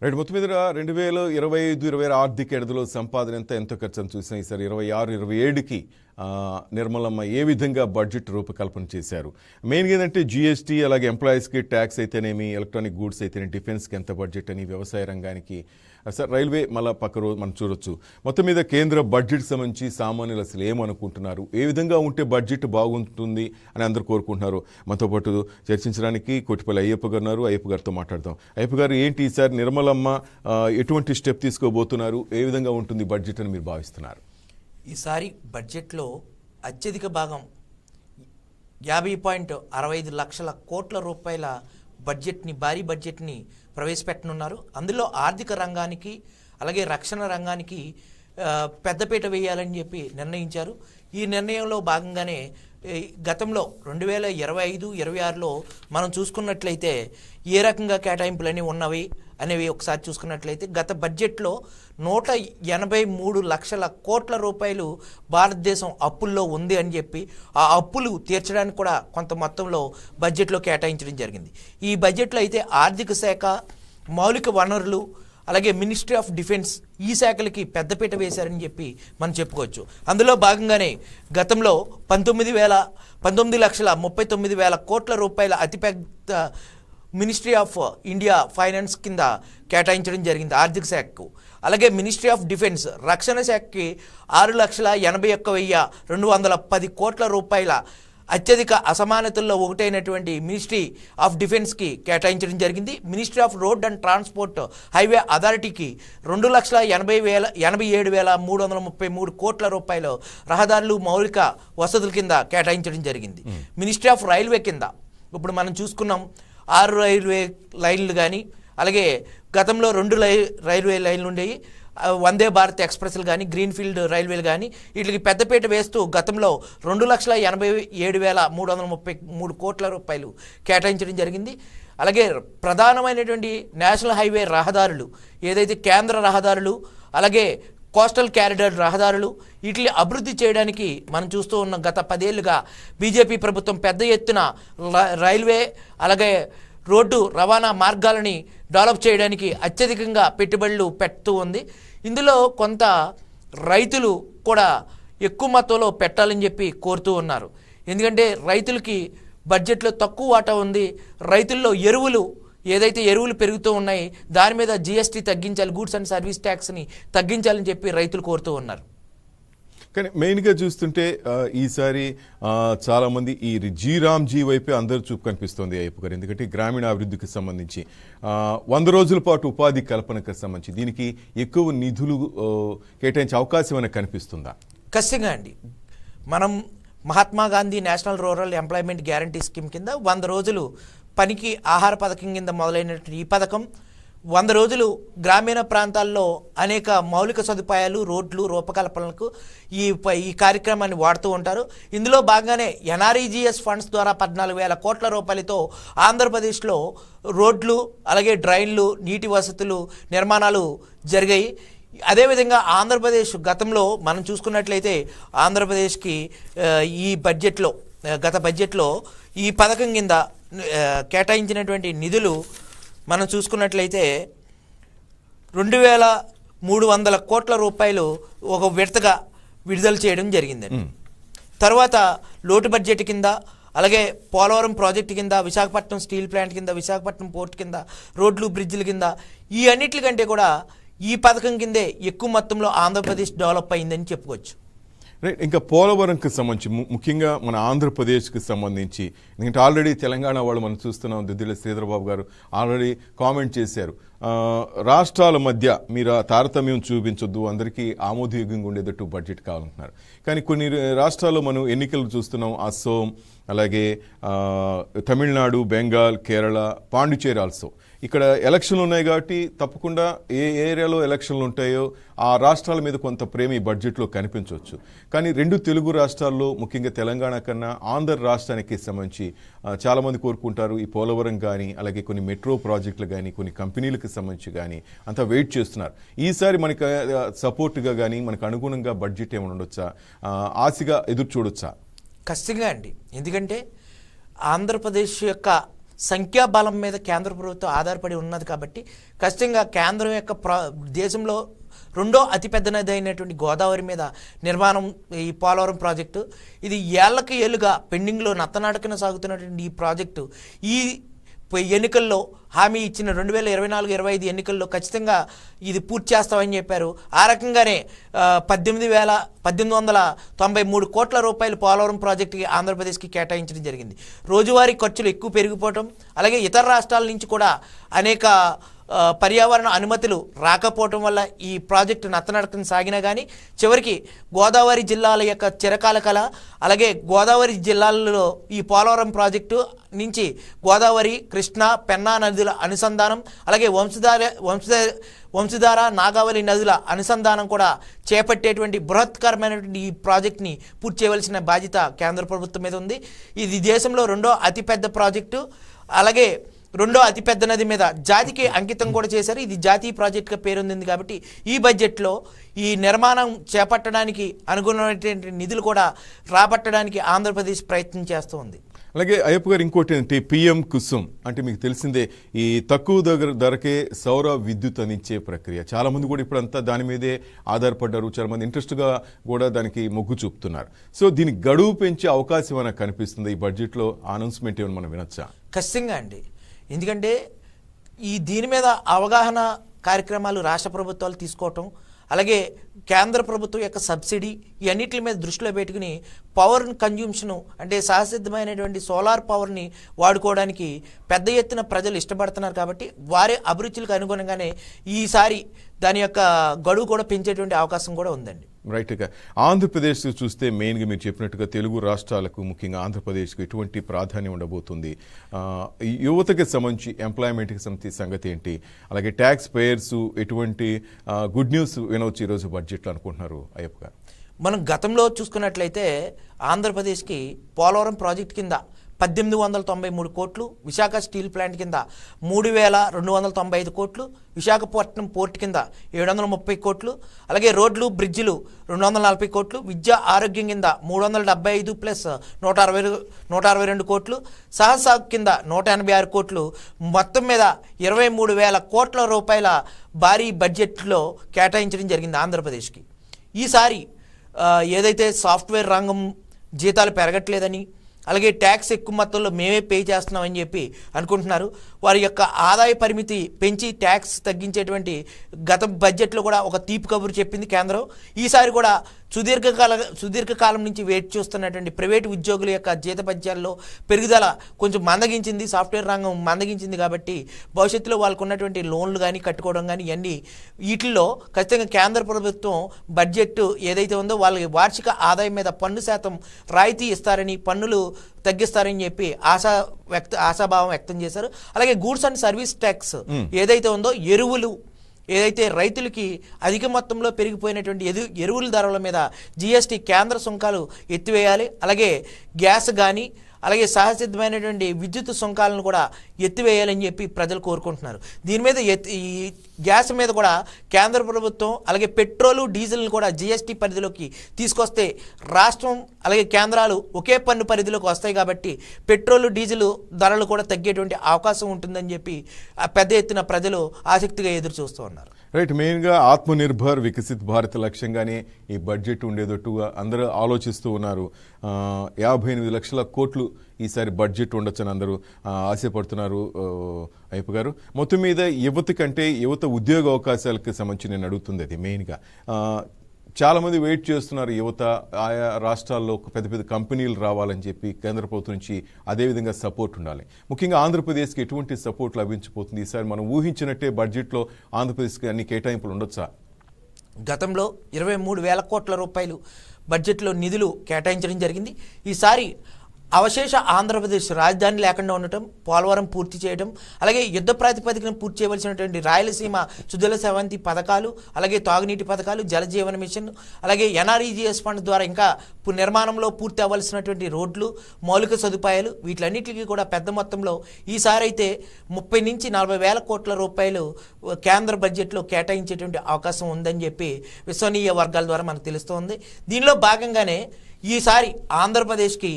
Right. మొత్తం మీద 2025-26 ఆర్థిక ఏడాదిలో సంపాదన ఎంతో ఖర్చు అని చూసినా ఈసారి 26-27కి నిర్మలమ్మ ఏ విధంగా బడ్జెట్ రూపకల్పన చేశారు. మెయిన్గా ఏంటంటే జిఎస్టీ, అలాగే ఎంప్లాయీస్కి ట్యాక్స్ అయితేనేమి, ఎలక్ట్రానిక్ గూడ్స్ అయితేనేమి, డిఫెన్స్కి ఎంత బడ్జెట్ అని, వ్యవసాయ రంగానికి సార్ రైల్వే మళ్ళీ పక్క రోజు మనం చూడొచ్చు. మొత్తం మీద కేంద్ర బడ్జెట్ సంబంధించి సామాన్యులు అసలు ఏమనుకుంటున్నారు, ఏ విధంగా ఉంటే బడ్జెట్ బాగుంటుంది అని అందరూ కోరుకుంటున్నారు. మనతో పాటు చర్చించడానికి కొట్టిపల్లి అయ్యప్ప గారు ఉన్నారు. అయ్యప్ప గారితో మాట్లాడదాం. అయ్యప్ప గారు, ఏంటి ఈసారి నిర్మలమ్మ ఎటువంటి స్టెప్ తీసుకోబోతున్నారు, ఏ విధంగా ఉంటుంది బడ్జెట్ అని మీరు భావిస్తున్నారు? ఈసారి బడ్జెట్లో అత్యధిక భాగం 50.65 లక్షల కోట్ల రూపాయల బడ్జెట్ని, భారీ బడ్జెట్ని ప్రవేశపెట్టనున్నారు. అందులో ఆర్థిక రంగానికి అలాగే రక్షణ రంగానికి పెద్దపీట వేయాలని చెప్పి నిర్ణయించారు. ఈ నిర్ణయంలో భాగంగానే గతంలో 2025-26లో మనం చూసుకున్నట్లయితే ఏ రకంగా కేటాయింపులని ఉన్నవి అనేవి ఒకసారి చూసుకున్నట్లయితే గత బడ్జెట్లో 183 లక్షల కోట్ల రూపాయలు భారతదేశం అప్పుల్లో ఉంది అని చెప్పి ఆ అప్పులు తీర్చడానికి కూడా కొంత మొత్తంలో బడ్జెట్లో కేటాయించడం జరిగింది. ఈ బడ్జెట్లో అయితే ఆర్థిక శాఖ, మౌలిక వనరులు, అలాగే మినిస్ట్రీ ఆఫ్ డిఫెన్స్, ఈ శాఖలకి పెద్దపీట వేశారని చెప్పి మనం చెప్పుకోవచ్చు. అందులో భాగంగానే గతంలో 19,39,000 కోట్ల రూపాయల అతిపెద్ద మినిస్ట్రీ ఆఫ్ ఇండియా ఫైనాన్స్ కింద కేటాయించడం జరిగింది ఆర్థిక శాఖకు. అలాగే మినిస్ట్రీ ఆఫ్ డిఫెన్స్, రక్షణ శాఖకి 6,81,210 కోట్ల రూపాయల అత్యధిక అసమానతల్లో ఒకటైనటువంటి మినిస్ట్రీ ఆఫ్ డిఫెన్స్కి కేటాయించడం జరిగింది. Ministry of road and transport highway అథారిటీకి 2,87,333 కోట్ల రూపాయలు రహదారులు, మౌలిక వసతుల కింద కేటాయించడం జరిగింది. మినిస్ట్రీ ఆఫ్ రైల్వే కింద ఇప్పుడు మనం చూసుకున్నాం 6 రైల్వే లైన్లు కానీ, అలాగే గతంలో 2 రైల్వే లైన్లు ఉండేవి, వందే భారత్ ఎక్స్ప్రెస్లు కానీ, గ్రీన్ఫీల్డ్ రైల్వేలు కానీ, వీటికి పెద్దపీట వేస్తూ గతంలో 2,87,333 కోట్ల రూపాయలు కేటాయించడం జరిగింది. అలాగే ప్రధానమైనటువంటి నేషనల్ హైవే రహదారులు, ఏదైతే కేంద్ర రహదారులు, అలాగే కోస్టల్ క్యారిడార్ రహదారులు, వీటిని అభివృద్ధి చేయడానికి మనం చూస్తూ ఉన్న గత 10 ఏళ్లుగా బీజేపీ ప్రభుత్వం పెద్ద ఎత్తున రైల్వే అలాగే రోడ్డు రవాణా మార్గాలని డెవలప్ చేయడానికి అత్యధికంగా పెట్టుబడులు పెడుతూ ఉంది. ఇందులో కొంత రైతులు కూడా ఎక్కువ మొత్తంలో పెట్టాలని చెప్పి కోరుతూ ఉన్నారు. ఎందుకంటే రైతులకి బడ్జెట్లో తక్కువ వాటా ఉంది. రైతుల్లో ఏదైతే ఎరువులు పెరుగుతూ ఉన్నాయి దాని మీద జిఎస్టీ తగ్గించాలి, గూడ్స్ అండ్ సర్వీస్ ట్యాక్స్ని తగ్గించాలని చెప్పి రైతులు కోరుతూ ఉన్నారు. కానీ మెయిన్గా చూస్తుంటే ఈసారి చాలామంది ఈ జీ వైపే అందరూ చూపు కనిపిస్తుంది అయ్యప్ప గారు. ఎందుకంటే గ్రామీణ అభివృద్ధికి సంబంధించి 100 రోజుల పాటు ఉపాధి కల్పనకు సంబంధించి దీనికి ఎక్కువ నిధులు కేటాయించే అవకాశం ఏమైనా కనిపిస్తుందా? ఖచ్చితంగా అండి. మనం Mahatma Gandhi national rural employment guarantee scheme కింద 100 రోజులు పనికి ఆహార పథకం కింద మొదలైనటువంటి ఈ పథకం 100 రోజులు గ్రామీణ ప్రాంతాల్లో అనేక మౌలిక సదుపాయాలు, రోడ్లు రూపకల్పనలకు ఈ కార్యక్రమాన్ని వాడుతూ ఉంటారు. ఇందులో భాగంగానే ఎన్ఆర్ఈజీఎస్ ఫండ్స్ ద్వారా 14,000 కోట్ల రూపాయలతో ఆంధ్రప్రదేశ్లో రోడ్లు, అలాగే డ్రైన్లు, నీటి వసతులు నిర్మాణాలు జరిగాయి. అదేవిధంగా ఆంధ్రప్రదేశ్ గతంలో మనం చూసుకున్నట్లయితే ఆంధ్రప్రదేశ్కి ఈ బడ్జెట్లో, గత బడ్జెట్లో ఈ పథకం కింద కేటాయించినటువంటి నిధులు మనం చూసుకున్నట్లయితే 2,300 కోట్ల రూపాయలు ఒక విడతగా విడుదల చేయడం జరిగిందండి. తర్వాత లోటు బడ్జెట్ కింద, అలాగే పోలవరం ప్రాజెక్టు కింద, విశాఖపట్నం స్టీల్ ప్లాంట్ కింద, విశాఖపట్నం పోర్ట్ కింద, రోడ్లు, బ్రిడ్జిల కింద, ఈ అన్నిటికంటే కూడా ఈ పథకం కిందే ఎక్కువ మొత్తంలో ఆంధ్రప్రదేశ్ డెవలప్ అయిందని చెప్పుకోవచ్చు. రైట్. ఇంకా పోలవరంకి సంబంధించి ముఖ్యంగా మన ఆంధ్రప్రదేశ్కి సంబంధించి, ఎందుకంటే ఆల్రెడీ తెలంగాణ వాళ్ళు మనం చూస్తున్నాం, దుద్దిల శ్రీధరబాబు గారు ఆల్రెడీ కామెంట్ చేశారు, రాష్ట్రాల మధ్య మీరు తారతమ్యం చూపించొద్దు, అందరికీ ఆమోదయోగ్యంగా ఉండేటట్టు బడ్జెట్ కావాలంటున్నారు. కానీ కొన్ని రాష్ట్రాల్లో మనం ఎన్నికలు చూస్తున్నాం, అస్సోం, అలాగే తమిళనాడు, బెంగాల్, కేరళ, పాండిచేరి ఆల్సో. ఇక్కడ ఎలక్షన్లు ఉన్నాయి కాబట్టి తప్పకుండా ఏ ఏరియాలో ఎలక్షన్లు ఉంటాయో ఆ రాష్ట్రాల మీద కొంత ప్రేమ ఈ బడ్జెట్లో కనిపించవచ్చు. కానీ 2 తెలుగు రాష్ట్రాల్లో, ముఖ్యంగా తెలంగాణ కన్నా ఆంధ్ర రాష్ట్రానికి సంబంధించి చాలామంది కోరుకుంటారు ఈ పోలవరం కానీ, అలాగే కొన్ని మెట్రో ప్రాజెక్టులు కానీ, కొన్ని కంపెనీలకు సంబంధించి కానీ అంతా వెయిట్ చేస్తున్నారు. ఈసారి మనకి సపోర్ట్గా కానీ మనకు అనుగుణంగా బడ్జెట్ ఏమైనా ఉండొచ్చా, ఆశగా ఎదురు చూడొచ్చా? ఖచ్చితంగా అండి. ఎందుకంటే ఆంధ్రప్రదేశ్ యొక్క సంఖ్యాబలం మీద కేంద్ర ప్రభుత్వం ఆధారపడి ఉన్నది కాబట్టి ఖచ్చితంగా కేంద్రం యొక్క దేశంలో రెండో అతిపెద్ద నది అయినటువంటి గోదావరి మీద నిర్మాణం ఈ పోలవరం ప్రాజెక్టు ఇది ఏళ్లకు ఏళ్ళుగా పెండింగ్లో నత్తనాటకన సాగుతున్నటువంటి ఈ ప్రాజెక్టు ఈ ఎన్నికల్లో హామీ ఇచ్చిన 2024-25 ఎన్నికల్లో ఖచ్చితంగా ఇది పూర్తి చేస్తామని చెప్పారు. ఆ రకంగానే 1893 కోట్ల రూపాయలు పోలవరం ప్రాజెక్టుకి ఆంధ్రప్రదేశ్కి కేటాయించడం జరిగింది. రోజువారీ ఖర్చులు ఎక్కువ పెరిగిపోవటం, అలాగే ఇతర రాష్ట్రాల నుంచి కూడా అనేక పర్యావరణ అనుమతులు రాకపోవటం వల్ల ఈ ప్రాజెక్టు నత్తనడకన సాగినా కానీ చివరికి గోదావరి జిల్లాల యొక్క చిరకాల కళ, అలాగే గోదావరి జిల్లాలలో ఈ పోలవరం ప్రాజెక్టు నుంచి గోదావరి, కృష్ణా, పెన్నా నదుల అనుసంధానం, అలాగే వంశధార, నాగావళి నదుల అనుసంధానం కూడా చేపట్టేటువంటి బృహత్కరమైనటువంటి ఈ ప్రాజెక్ట్ని పూర్తి చేయవలసిన బాధ్యత కేంద్ర ప్రభుత్వం మీద ఉంది. ఇది దేశంలో రెండో అతిపెద్ద ప్రాజెక్టు, అలాగే రెండో అతిపెద్ద నది మీద జాతికి అంకితం కూడా చేశారు. ఇది జాతీయ ప్రాజెక్టుగా పేరొందింది కాబట్టి ఈ బడ్జెట్లో ఈ నిర్మాణం చేపట్టడానికి అనుగుణమైనటువంటి నిధులు కూడా రాబట్టడానికి ఆంధ్రప్రదేశ్ ప్రయత్నం చేస్తూ ఉంది. అలాగే అయ్యప్ప గారు ఇంకోటి ఏంటంటే పిఎం కుసుమ్ అంటే మీకు తెలిసిందే ఈ తక్కువ ధరకే సౌర విద్యుత్ అందించే ప్రక్రియ. చాలా మంది కూడా ఇప్పుడంతా దాని మీదే ఆధారపడ్డారు. చాలా మంది ఇంట్రెస్ట్గా కూడా దానికి మొగ్గు చూపుతున్నారు. సో దీనికి గడువు పెంచే అవకాశం ఏమైనా కనిపిస్తుంది ఈ బడ్జెట్లో? అనౌన్స్మెంట్ ఏమైనా మనం వినొచ్చా? ఖచ్చితంగా అండి. ఎందుకంటే దీని మీద అవగాహన కార్యక్రమాలు రాష్ట్ర ప్రభుత్వాలు తీసుకోవటం, అలాగే కేంద్ర ప్రభుత్వం యొక్క సబ్సిడీ ఇవన్నిటి మీద దృష్టిలో పెట్టుకుని పవర్ కన్జ్యూమ్షను అంటే సహసిద్ధమైనటువంటి సోలార్ పవర్ని వాడుకోవడానికి పెద్ద ఎత్తున ప్రజలు ఇష్టపడుతున్నారు. కాబట్టి వారి అభిరుచులకు అనుగుణంగానే ఈసారి దాని యొక్క గడువు కూడా పెంచేటువంటి అవకాశం కూడా ఉందండి. రైట్గా ఆంధ్రప్రదేశ్ చూస్తే మెయిన్గా మీరు చెప్పినట్టుగా తెలుగు రాష్ట్రాలకు ముఖ్యంగా ఆంధ్రప్రదేశ్కు ఎటువంటి ప్రాధాన్యం ఉండబోతుంది? యువతకి సంబంధించి ఎంప్లాయ్మెంట్కి సంబంధించి సంగతి ఏంటి? అలాగే ట్యాక్స్ పేయర్స్ ఎటువంటి గుడ్ న్యూస్ వినవచ్చు ఈరోజు బడ్జెట్లో అనుకుంటున్నారు అయ్యప్ప గారు? మనం గతంలో చూసుకున్నట్లయితే ఆంధ్రప్రదేశ్కి పోలవరం ప్రాజెక్ట్ కింద 1893 కోట్లు, విశాఖ స్టీల్ ప్లాంట్ కింద 3295 కోట్లు, విశాఖపట్నం పోర్ట్ కింద 730 కోట్లు, అలాగే రోడ్లు, బ్రిడ్జిలు 240 కోట్లు, విద్య ఆరోగ్యం కింద 375 ప్లస్ 162 కోట్లు, సహసాగు కింద 186 కోట్లు, మొత్తం మీద 23,000 కోట్ల రూపాయల భారీ బడ్జెట్లో కేటాయించడం జరిగింది ఆంధ్రప్రదేశ్కి. ఈసారి ఏదైతే సాఫ్ట్వేర్ రంగం జీతాలు పెరగట్లేదని, అలాగే ట్యాక్స్ ఎక్కువ మొత్తంలో మేమే పే చేస్తున్నామని చెప్పి అనుకుంటున్నారు. వారి యొక్క ఆదాయ పరిమితి పెంచి ట్యాక్స్ తగ్గించేటువంటి గత బడ్జెట్లో కూడా ఒక తీపి కబురు చెప్పింది కేంద్రం. ఈసారి కూడా సుదీర్ఘకాలం నుంచి వేచి చూస్తున్నటువంటి ప్రైవేటు ఉద్యోగుల యొక్క జీతభత్యాల్లో పెరుగుదల కొంచెం మందగించింది. సాఫ్ట్వేర్ రంగం మందగించింది కాబట్టి భవిష్యత్తులో వాళ్ళకు ఉన్నటువంటి లోన్లు కానీ కట్టుకోవడం కానీ ఇవన్నీ వీటిల్లో ఖచ్చితంగా కేంద్ర ప్రభుత్వం బడ్జెట్ ఏదైతే ఉందో వాళ్ళకి వార్షిక ఆదాయం మీద పన్ను శాతం రాయితీ ఇస్తారని, పన్నులు తగ్గిస్తారని చెప్పి ఆశాభావం వ్యక్తం చేశారు. అలాగే గూడ్స్ అండ్ సర్వీస్ ట్యాక్స్ ఏదైతే ఉందో ఏదైతే రైతులకి అధిక మొత్తంలో పెరిగిపోయినటువంటి ఎరువుల ధరల మీద జిఎస్టీ కేంద్ర సుంకాలు ఎత్తివేయాలి. అలాగే గ్యాస్ కానీ అలాగే సహసిద్ధమైనటువంటి విద్యుత్ సుంకాలను కూడా ఎత్తివేయాలని చెప్పి ప్రజలు కోరుకుంటున్నారు. దీని మీద ఈ గ్యాస్ మీద కూడా కేంద్ర ప్రభుత్వం అలాగే పెట్రోలు, డీజిల్ని కూడా జిఎస్టీ పరిధిలోకి తీసుకొస్తే రాష్ట్రం అలాగే కేంద్రాలు ఒకే పన్ను పరిధిలోకి వస్తాయి కాబట్టి పెట్రోలు, డీజిల్ ధరలు కూడా తగ్గేటువంటి అవకాశం ఉంటుందని చెప్పి పెద్ద ఎత్తున ప్రజలు ఆసక్తిగా ఎదురు చూస్తూ ఉన్నారు. రైట్, మెయిన్గా ఆత్మనిర్భర్ వికసిత్ భారత్ లక్ష్యంగానే ఈ బడ్జెట్ ఉండేటట్టుగా అందరూ ఆలోచిస్తూ ఉన్నారు. 58 లక్షల కోట్లు ఈసారి బడ్జెట్ ఉండొచ్చని అందరూ ఆశపడుతున్నారు. అయ్యప్ప గారు, మొత్తం మీద యువత ఉద్యోగ అవకాశాలకు సంబంధించి నేను అడుగుతుంది అది మెయిన్గా. చాలామంది వెయిట్ చేస్తున్నారు యువత, ఆయా రాష్ట్రాల్లో పెద్ద పెద్ద కంపెనీలు రావాలని చెప్పి కేంద్ర ప్రభుత్వం నుంచి అదేవిధంగా సపోర్ట్ ఉండాలి. ముఖ్యంగా ఆంధ్రప్రదేశ్కి ఎటువంటి సపోర్ట్ లభించబోతుంది ఈసారి? మనం ఊహించినట్టే బడ్జెట్లో ఆంధ్రప్రదేశ్కి అన్ని కేటాయింపులు ఉండొచ్చా? గతంలో 23,000 కోట్ల రూపాయలు బడ్జెట్లో నిధులు కేటాయించడం జరిగింది. ఈసారి అవశేష ఆంధ్రప్రదేశ్ రాజధాని లేకుండా ఉండటం, పోలవరం పూర్తి చేయడం, అలాగే యుద్ధ ప్రాతిపదికన పూర్తి చేయవలసినటువంటి రాయలసీమ సుజల సెవంతి పథకాలు, అలాగే తాగునీటి పథకాలు, జలజీవన మిషన్, అలాగే ఎన్ఆర్ఈజీఎస్ ఫండ్ ద్వారా ఇంకా నిర్మాణంలో పూర్తి అవ్వాల్సినటువంటి రోడ్లు, మౌలిక సదుపాయాలు, వీటిలన్నిటికీ కూడా పెద్ద మొత్తంలో ఈసారి అయితే 30 నుంచి 40,000 కోట్ల రూపాయలు కేంద్ర బడ్జెట్లో కేటాయించేటువంటి అవకాశం ఉందని చెప్పి విశ్వసనీయ వర్గాల ద్వారా మనకు తెలుస్తోంది. దీనిలో భాగంగానే ఈసారి ఆంధ్రప్రదేశ్కి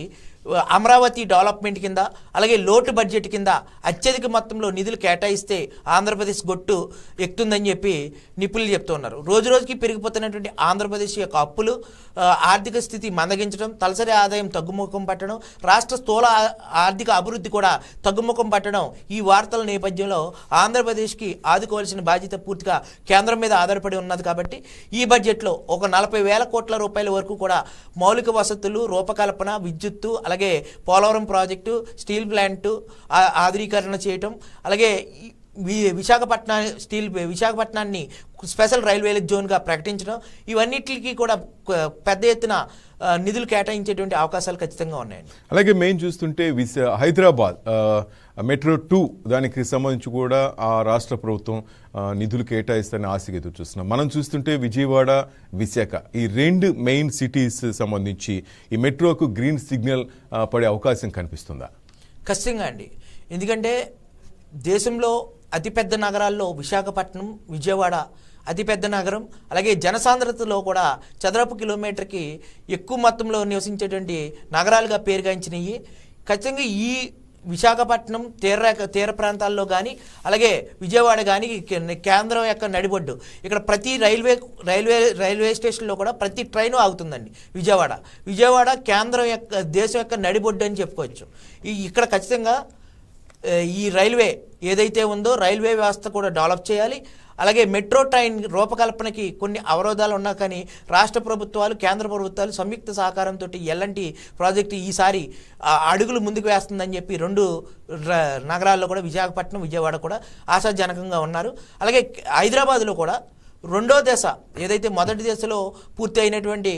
అమరావతి డెవలప్మెంట్ కింద అలాగే లోటు బడ్జెట్ కింద అత్యధిక మొత్తంలో నిధులు కేటాయిస్తే ఆంధ్రప్రదేశ్ గొట్టు ఎక్కుతుందని చెప్పి నిపుణులు చెప్తూ ఉన్నారు. రోజు రోజుకి పెరిగిపోతున్నటువంటి ఆంధ్రప్రదేశ్ యొక్క అప్పులు, ఆర్థిక స్థితి మందగించడం, తలసరి ఆదాయం తగ్గుముఖం పట్టడం, రాష్ట్ర స్థూల ఆర్థిక అభివృద్ధి కూడా తగ్గుముఖం పట్టడం, ఈ వార్తల నేపథ్యంలో ఆంధ్రప్రదేశ్కి ఆదుకోవాల్సిన బాధ్యత పూర్తిగా కేంద్రం మీద ఆధారపడి ఉన్నది. కాబట్టి ఈ బడ్జెట్లో ఒక 40,000 కోట్ల రూపాయల వరకు కూడా మౌలిక వసతులు, రూపకల్పన, విద్యుత్తు, అలాగే పోలవరం ప్రాజెక్టు, స్టీల్ ప్లాంటు ఆధునీకరణ చేయటం, అలాగే విశాఖపట్నాన్ని స్పెషల్ రైల్వే జోన్గా ప్రకటించడం, ఇవన్నిటికీ కూడా పెద్ద ఎత్తున నిధులు కేటాయించేటువంటి అవకాశాలు ఖచ్చితంగా ఉన్నాయండి. అలాగే మెయిన్ చూస్తుంటే హైదరాబాద్ మెట్రో 2 దానికి సంబంధించి కూడా ఆ రాష్ట్ర ప్రభుత్వం నిధులు కేటాయిస్తారని ఆశగా ఎదురు చూస్తున్నాం. మనం చూస్తుంటే విజయవాడ, విశాఖ ఈ 2 మెయిన్ సిటీస్ సంబంధించి ఈ మెట్రోకు గ్రీన్ సిగ్నల్ పడే అవకాశం కనిపిస్తుందా? ఖచ్చితంగా అండి. ఎందుకంటే దేశంలో అతిపెద్ద నగరాల్లో విశాఖపట్నం, విజయవాడ అతిపెద్ద నగరం, అలాగే జనసాంద్రతలో కూడా చదరపు కిలోమీటర్కి ఎక్కువ మొత్తంలో నివసించేటువంటి నగరాలుగా పేరుగాంచినవి. ఖచ్చితంగా ఈ విశాఖపట్నం తీర ప్రాంతాల్లో కానీ అలాగే విజయవాడ కానీ కేంద్రం యొక్క నడిబొడ్డు. ఇక్కడ ప్రతి రైల్వే స్టేషన్లో కూడా ప్రతి ట్రైను ఆగుతుందండి. విజయవాడ కేంద్రం యొక్క దేశం యొక్క నడిబొడ్డు అని చెప్పుకోవచ్చు. ఇక్కడ ఖచ్చితంగా ఈ రైల్వే ఏదైతే ఉందో రైల్వే వ్యవస్థ కూడా డెవలప్ చేయాలి. అలాగే మెట్రో ట్రైన్ రూపకల్పనకి కొన్ని అవరోధాలు ఉన్నా కానీ రాష్ట్ర ప్రభుత్వాలు, కేంద్ర ప్రభుత్వాలు సంయుక్త సహకారంతో ఎల్ఎన్టీ ప్రాజెక్టు ఈసారి అడుగులు ముందుకు వేస్తుందని చెప్పి 2 నగరాల్లో కూడా విశాఖపట్నం, విజయవాడ కూడా ఆశాజనకంగా ఉన్నారు. అలాగే హైదరాబాద్లో కూడా రెండో దశ ఏదైతే మొదటి దశలో పూర్తి అయినటువంటి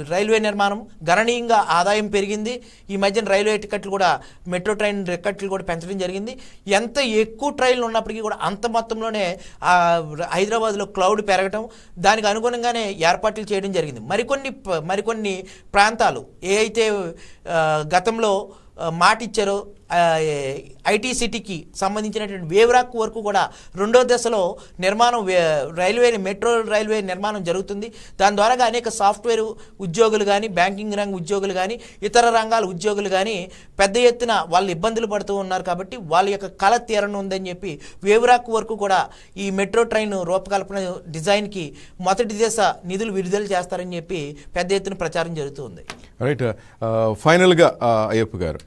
రైల్వే నిర్మాణం గణనీయంగా ఆదాయం పెరిగింది. ఈ మధ్యన రైల్వే టికెట్లు కూడా, మెట్రో ట్రైన్ టికెట్లు కూడా పెంచడం జరిగింది. ఎంత ఎక్కువ ట్రైన్లు ఉన్నప్పటికీ కూడా అంత మొత్తంలోనే హైదరాబాద్లో క్లౌడ్ పెరగటం, దానికి అనుగుణంగానే ఏర్పాట్లు చేయడం జరిగింది. మరికొన్ని ప్రాంతాలు ఏ అయితే గతంలో మాట ఇచ్చారో ఐటీ సిటీకి సంబంధించినటువంటి వేవ్రాక్ వరకు కూడా రెండో దశలో నిర్మాణం మెట్రో రైల్వే నిర్మాణం జరుగుతుంది. దాని ద్వారా అనేక సాఫ్ట్వేర్ ఉద్యోగులు కానీ, బ్యాంకింగ్ రంగ ఉద్యోగులు కానీ, ఇతర రంగాల ఉద్యోగులు కానీ పెద్ద ఎత్తున వాళ్ళు ఇబ్బందులు పడుతూ ఉన్నారు. కాబట్టి వాళ్ళ యొక్క కళ తీరనుందని చెప్పి వేవ్రాక్ వరకు కూడా ఈ మెట్రో ట్రైన్ రూపకల్పన డిజైన్కి మొదటి దశ నిధులు విడుదల చేస్తారని చెప్పి పెద్ద ఎత్తున ప్రచారం జరుగుతుంది. రైట్. ఫైనల్గా అయ్యప్ప గారు,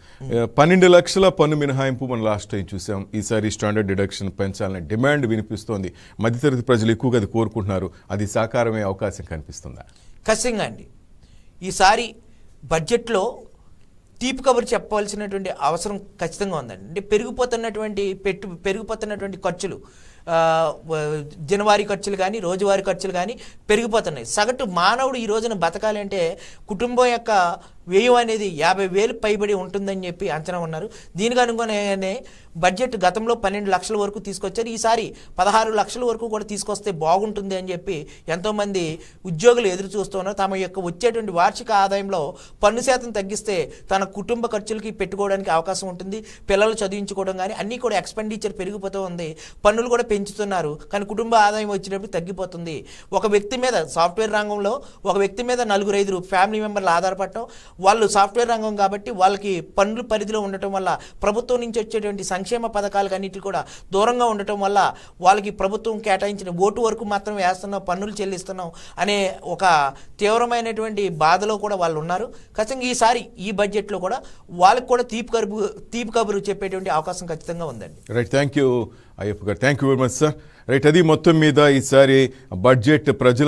12 లక్షల పన్ను మినహాయింపు మనం లాస్ట్ టైం చూసాం. ఈసారి స్టాండర్డ్ డిడక్షన్ పెంచాలని డిమాండ్ వినిపిస్తోంది. మధ్యతరగతి ప్రజలు ఎక్కువగా అది కోరుకుంటున్నారు. అది సాకారమే అవకాశం కనిపిస్తుందా? ఖచ్చితంగా అండి. ఈసారి బడ్జెట్లో తీపి కబురు చెప్పవలసినటువంటి అవసరం ఖచ్చితంగా ఉందండి. అంటే పెరిగిపోతున్నటువంటి ఖర్చులు, దినవారీ ఖర్చులు కానీ, రోజువారీ ఖర్చులు కానీ పెరిగిపోతున్నాయి. సగటు మానవుడు ఈ రోజున బతకాలి అంటే కుటుంబం యొక్క వ్యయం అనేది 50,000 పైబడి ఉంటుందని చెప్పి అంచనా ఉన్నారు. దీనికి అనుగుణంగానే బడ్జెట్ గతంలో 12 లక్షల వరకు తీసుకొచ్చారు. ఈసారి 16 లక్షల వరకు కూడా తీసుకొస్తే బాగుంటుంది అని చెప్పి ఎంతోమంది ఉద్యోగులు ఎదురు చూస్తున్నారు. తమ యొక్క వచ్చేటువంటి వార్షిక ఆదాయంలో పన్ను శాతం తగ్గిస్తే తన కుటుంబ ఖర్చులకి పెట్టుకోవడానికి అవకాశం ఉంటుంది. పిల్లలు చదివించుకోవడం కానీ అన్నీ కూడా ఎక్స్పెండిచర్ పెరిగిపోతూ ఉంది. పన్నులు కూడా పెంచుతున్నారు, కానీ కుటుంబ ఆదాయం వచ్చేటప్పుడు తగ్గిపోతుంది. ఒక వ్యక్తి మీద, సాఫ్ట్వేర్ రంగంలో ఒక వ్యక్తి మీద 4-5 ఫ్యామిలీ మెంబర్లు ఆధారపడటం, వాళ్ళు సాఫ్ట్వేర్ రంగం కాబట్టి వాళ్ళకి పన్నుల పరిధిలో ఉండటం వల్ల ప్రభుత్వం నుంచి వచ్చేటువంటి సంక్షేమ పథకాలకు అన్నిటి కూడా దూరంగా ఉండటం వల్ల వాళ్ళకి ప్రభుత్వం కేటాయించిన ఓటు వరకు మాత్రం వేస్తున్నాం, పన్నులు చెల్లిస్తున్నాం అనే ఒక తీవ్రమైనటువంటి బాధలో కూడా వాళ్ళు ఉన్నారు. ఖచ్చితంగా ఈసారి ఈ బడ్జెట్లో కూడా వాళ్ళకి కూడా తీపి కబురు చెప్పేటువంటి అవకాశం ఖచ్చితంగా ఉందండి. రైట్. థ్యాంక్ యూ అయ్యప్ప గారు. Thank you very much sir. Right. అది మొత్తం మీద ఈసారి బడ్జెట్ ప్రజల